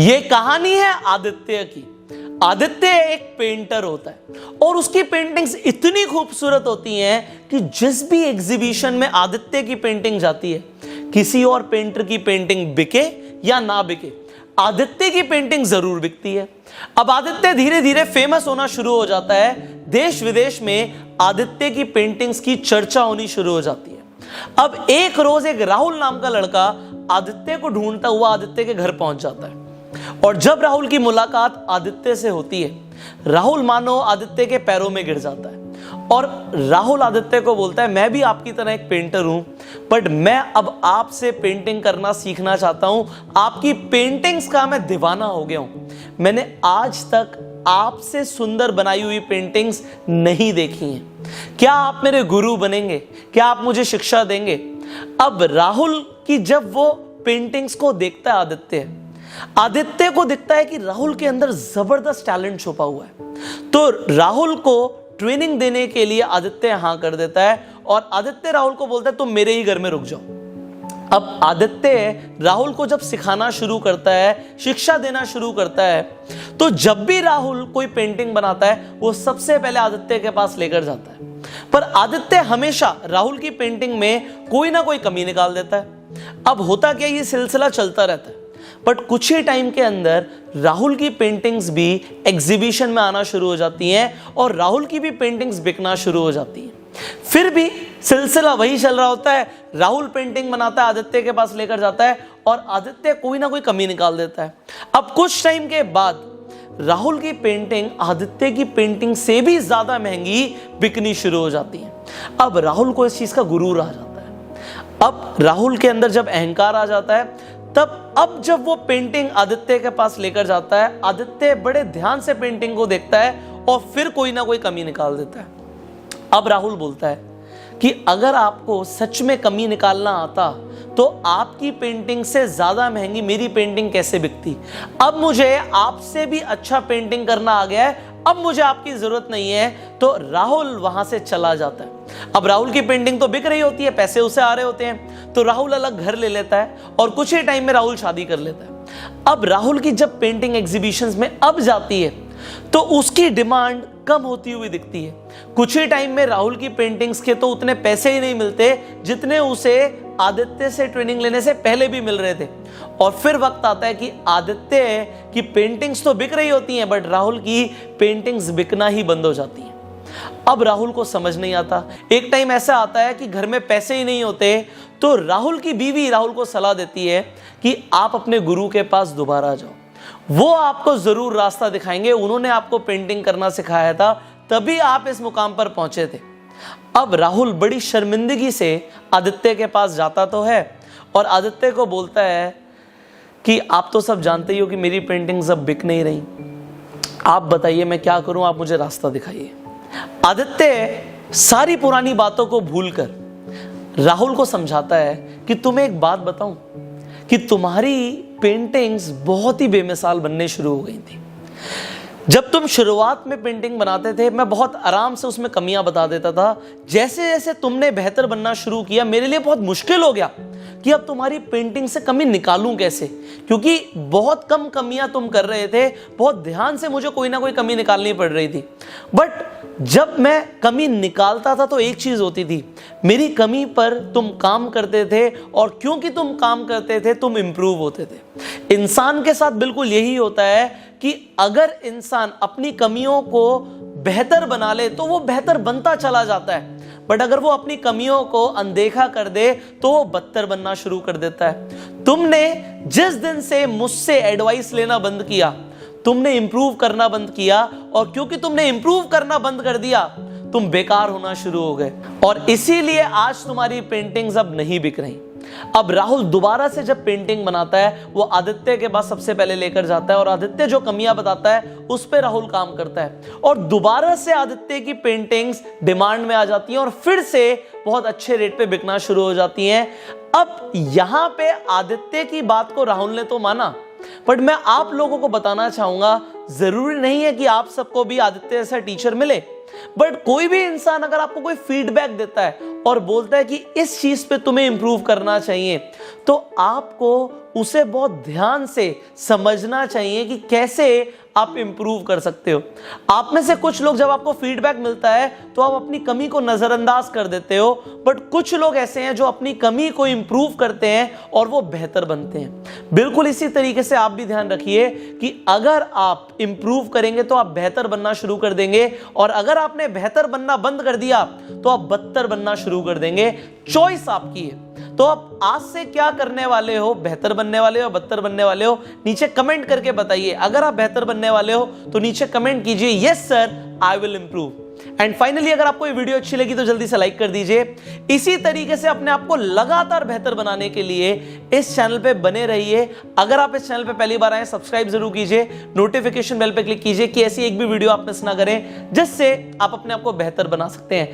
ये कहानी है आदित्य की। आदित्य एक पेंटर होता है और उसकी पेंटिंग्स इतनी खूबसूरत होती हैं कि जिस भी एग्जीबिशन में आदित्य की पेंटिंग जाती है, किसी और पेंटर की पेंटिंग बिके या ना बिके, आदित्य की पेंटिंग जरूर बिकती है। अब आदित्य धीरे धीरे फेमस होना शुरू हो जाता है। देश विदेश में आदित्य की पेंटिंग्स की चर्चा होनी शुरू हो जाती है। अब एक रोज एक राहुल नाम का लड़का आदित्य को ढूंढता हुआ आदित्य के घर पहुंच जाता है और जब राहुल की मुलाकात आदित्य से होती है, राहुल मानो आदित्य के पैरों में गिर जाता है और राहुल आदित्य को बोलता है, मैं भी आपकी तरह एक पेंटर हूं, बट मैं अब आपसे पेंटिंग करना सीखना चाहता हूं। आपकी पेंटिंग्स का मैं दीवाना हो गया हूं। मैंने आज तक आपसे सुंदर बनाई हुई पेंटिंग्स नहीं देखी हैं। क्या आप मेरे गुरु बनेंगे? क्या आप मुझे शिक्षा देंगे? अब राहुल की जब वो पेंटिंग्स को देखता है आदित्य को दिखता है कि राहुल के अंदर जबरदस्त टैलेंट छुपा हुआ है। तो राहुल को ट्रेनिंग देने के लिए आदित्य हां कर देता है और आदित्य राहुल को बोलता है, तुम मेरे ही घर में रुक जाओ। अब आदित्य राहुल को जब सिखाना शुरू करता है, शिक्षा देना शुरू करता है, तो जब भी राहुल कोई पेंटिंग बनाता है वो सबसे पहले आदित्य के पास लेकर जाता है। पर आदित्य हमेशा राहुल की पेंटिंग में कोई ना कोई कमी निकाल देता है। अब होता क्या, ये सिलसिला चलता रहता है, बट कुछ ही टाइम के अंदर राहुल की पेंटिंग्स भी एग्जीबिशन में आना शुरू हो जाती हैं और राहुल की भी पेंटिंग्स बिकना शुरू हो जाती हैं। फिर भी सिलसिला वही चल रहा होता है। राहुल पेंटिंग बनाता है, आदित्य के पास लेकर जाता है और आदित्य कोई ना कोई कमी निकाल देता है। अब कुछ टाइम के बाद राहुल की पेंटिंग आदित्य की पेंटिंग से भी ज्यादा महंगी बिकनी शुरू हो जाती है। अब राहुल को इस चीज का गुरूर आ जाता है। अब राहुल के अंदर जब अहंकार आ जाता है, तब अब जब वो पेंटिंग आदित्य के पास लेकर जाता है, आदित्य बड़े ध्यान से पेंटिंग को देखता है और फिर कोई ना कोई कमी निकाल देता है। अब राहुल बोलता है कि अगर आपको सच में कमी निकालना आता तो आपकी पेंटिंग से ज्यादा महंगी मेरी पेंटिंग कैसे बिकती। अब मुझे आपसे भी अच्छा पेंटिंग करना आ गया है, अब मुझे आपकी जरूरत नहीं है। तो राहुल वहां से चला जाता है। अब राहुल की पेंटिंग तो बिक रही होती है, पैसे उसे आ रहे होते हैं, तो राहुल अलग घर ले लेता है और कुछ ही टाइम में राहुल शादी कर लेता है। अब राहुल की जब पेंटिंग एग्जीबिशंस में अब जाती है तो उसकी डिमांड कम होती हुई दिखती है। कुछ ही टाइम में राहुल की पेंटिंग्स के तो उतने पैसे ही नहीं मिलते जितने उसे आदित्य से ट्रेनिंग लेने से पहले भी मिल रहे थे। और फिर वक्त आता है कि आदित्य की पेंटिंग्स तो बिक रही होती हैं, बट राहुल की पेंटिंग्स बिकना ही बंद हो जाती हैं। अब राहुल को समझ नहीं आता। एक टाइम ऐसा आता है कि घर में पैसे ही नहीं होते, तो राहुल की बीवी राहुल को सलाह देती है कि आप अपने गुरु के पास दोबारा जाओ, वो आपको जरूर रास्ता दिखाएंगे। उन्होंने आपको पेंटिंग करना सिखाया था, तभी आप इस मुकाम पर पहुंचे थे। अब राहुल बड़ी शर्मिंदगी से आदित्य के पास जाता तो है और आदित्य को बोलता है कि आप तो सब जानते ही हो कि मेरी पेंटिंग्स अब बिक नहीं रही, आप बताइए मैं क्या करूं, आप मुझे रास्ता दिखाइए। आदित्य सारी पुरानी बातों को भूलकर राहुल को समझाता है कि तुम्हें एक बात बताऊं कि तुम्हारी पेंटिंग्स बहुत ही बेमिसाल बनने शुरू हो गई थी। जब तुम शुरुआत में पेंटिंग बनाते थे, मैं बहुत आराम से उसमें कमियां बता देता था। जैसे जैसे तुमने बेहतर बनना शुरू किया, मेरे लिए बहुत मुश्किल हो गया कि अब तुम्हारी पेंटिंग से कमी निकालूं कैसे, क्योंकि बहुत कम कमियां तुम कर रहे थे। बहुत ध्यान से मुझे कोई ना कोई कमी निकालनी पड़ रही थी। बट जब मैं कमी निकालता था तो एक चीज होती थी, मेरी कमी पर तुम काम करते थे और क्योंकि तुम काम करते थे तुम इंप्रूव होते थे। इंसान के साथ बिल्कुल यही होता है कि अगर इंसान अपनी कमियों को बेहतर बना ले तो वो बेहतर बनता चला जाता है, बट अगर वो अपनी कमियों को अनदेखा कर दे तो वो बदतर बनना शुरू कर देता है। तुमने जिस दिन से मुझसे एडवाइस लेना बंद किया, तुमने इंप्रूव करना बंद किया, और क्योंकि तुमने इंप्रूव करना बंद कर दिया तुम बेकार होना शुरू हो गए, और इसीलिए आज तुम्हारी पेंटिंग्स अब नहीं बिक रही। अब राहुल दोबारा से जब पेंटिंग बनाता है, वो आदित्य के पास सबसे पहले लेकर जाता है और आदित्य जो कमियां बताता है उस पे राहुल काम करता है और दोबारा से आदित्य की पेंटिंग्स डिमांड में आ जाती हैं और फिर से बहुत अच्छे रेट पे बिकना शुरू हो जाती हैं। अब यहां पे आदित्य की बात को राहुल ने तो माना, बट मैं आप लोगों को बताना चाहूंगा, जरूरी नहीं है कि आप सबको भी आदित्य जैसा टीचर मिले। बट कोई भी इंसान अगर आपको कोई फीडबैक देता है और बोलता है कि इस चीज पे तुम्हें इंप्रूव करना चाहिए, तो आपको उसे बहुत ध्यान से समझना चाहिए कि कैसे आप इंप्रूव कर सकते हो। आप में से कुछ लोग जब आपको फीडबैक मिलता है तो आप अपनी कमी को नजरअंदाज कर देते हो, बट कुछ लोग ऐसे हैं जो अपनी कमी को इंप्रूव करते हैं और वो बेहतर बनते हैं। बिल्कुल इसी तरीके से आप भी ध्यान रखिए कि अगर आप इंप्रूव करेंगे तो आप बेहतर बनना शुरू कर देंगे, और अगर आपने बेहतर बनना बंद कर दिया तो आप बदतर बनना शुरू कर देंगे। चॉइस आपकी है। तो आप आज से क्या करने वाले हो, बेहतर बनने वाले हो, बदतर बनने वाले हो, नीचे कमेंट करके बताइए। अगर आप बेहतर बनने वाले हो तो नीचे कमेंट कीजिए yes sir I will improve. And finally अगर आपको ये वीडियो अच्छी लगी तो जल्दी से लाइक कर दीजिए। इसी तरीके से अपने आप को लगातार बेहतर बनाने के लिए इस चैनल पे बने रहिए। अगर आप इस चैनल पे पहली बार आए सब्सक्राइब जरूर कीजिए, नोटिफिकेशन बेल पे क्लिक कीजिए कि ऐसी एक भी वीडियो आप मिस ना करें, जिससे आप अपने आप को बेहतर बना सकते हैं।